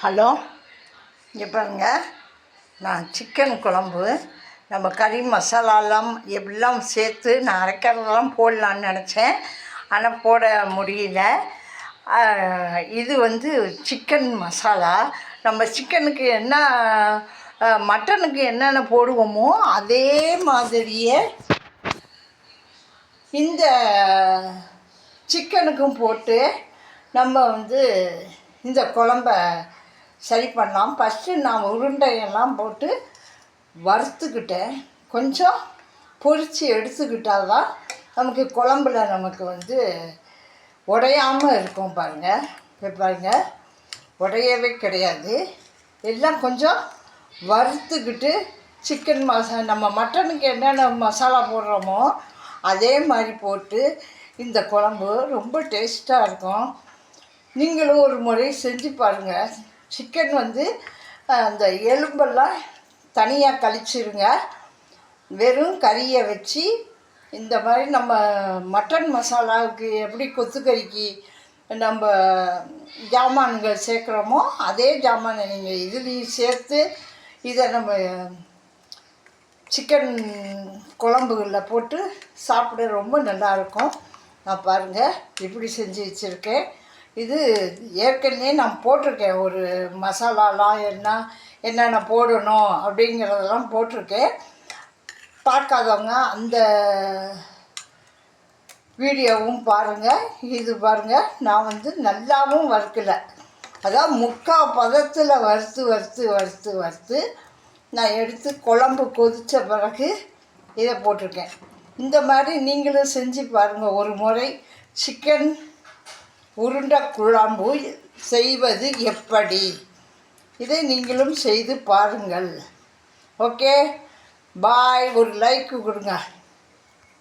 Hello, இங்கே பாருங்க. நான் சிக்கன் குழம்பு நம்ம கறி மசாலாலாம் எப்படிலாம் சேர்த்து நான் அரைக்கிறதெல்லாம் போடலான்னு நினச்சேன். ஆனால் போட முடியல. இது சிக்கன் மசாலா. நம்ம சிக்கனுக்கு என்ன மட்டனுக்கு என்னென்ன போடுவோமோ அதே மாதிரியே இந்த சிக்கனுக்கும் போட்டு நம்ம இந்த குழம்ப சரி பண்ணலாம். ஃபஸ்ட்டு நான் உருண்டையெல்லாம் போட்டு வறுத்துக்கிட்டேன். கொஞ்சம் பொரித்து எடுத்துக்கிட்டால் தான் நமக்கு குழம்புல உடையாமல் இருக்கும். பாருங்கள், உடையவே கிடையாது. எல்லாம் கொஞ்சம் வறுத்துக்கிட்டு சிக்கன் நம்ம மட்டனுக்கு என்னென்ன மசாலா போடுறோமோ அதே மாதிரி போட்டு இந்த குழம்பு ரொம்ப டேஸ்ட்டாக இருக்கும். நீங்களும் ஒரு முறை செஞ்சு பாருங்கள். சிக்கன் அந்த எலும்பெல்லாம் தனியாக கழிச்சிருங்க. வெறும் கறியை வச்சு இந்த மாதிரி நம்ம மட்டன் மசாலாவுக்கு எப்படி கொத்துக்கறிக்கு நம்ம ஜாமான்கள் சேர்க்குறோமோ அதே ஜாமானை நீங்கள் இதுலேயும் சேர்த்து இதை நம்ம சிக்கன் குழம்புகளில் போட்டு சாப்பிட ரொம்ப நல்லாயிருக்கும். நான் பாருங்கள் இப்படி செஞ்சு வச்சுருக்கேன். இது ஏற்கனவே நான் போட்டிருக்கேன். ஒரு மசாலாலாம் என்னென்ன போடணும் அப்படிங்கிறதெல்லாம் போட்டிருக்கேன். பார்க்காதவங்க அந்த வீடியோவும் பாருங்கள். இது பாருங்கள், நான் நல்லாவும் வறுக்கலை. அதான் முக்கால் பதத்தில் வறுத்து நான் எடுத்து குழம்பு கொதித்த பிறகு இதை போட்டிருக்கேன். இந்த மாதிரி நீங்களும் செஞ்சு பாருங்கள் ஒரு முறை. சிக்கன் உருண்டை குழம்பு செய்வது எப்படி, இதை நீங்களும் செய்து பாருங்கள். ஓகே, பாய். ஒரு லைக் கொடுங்க.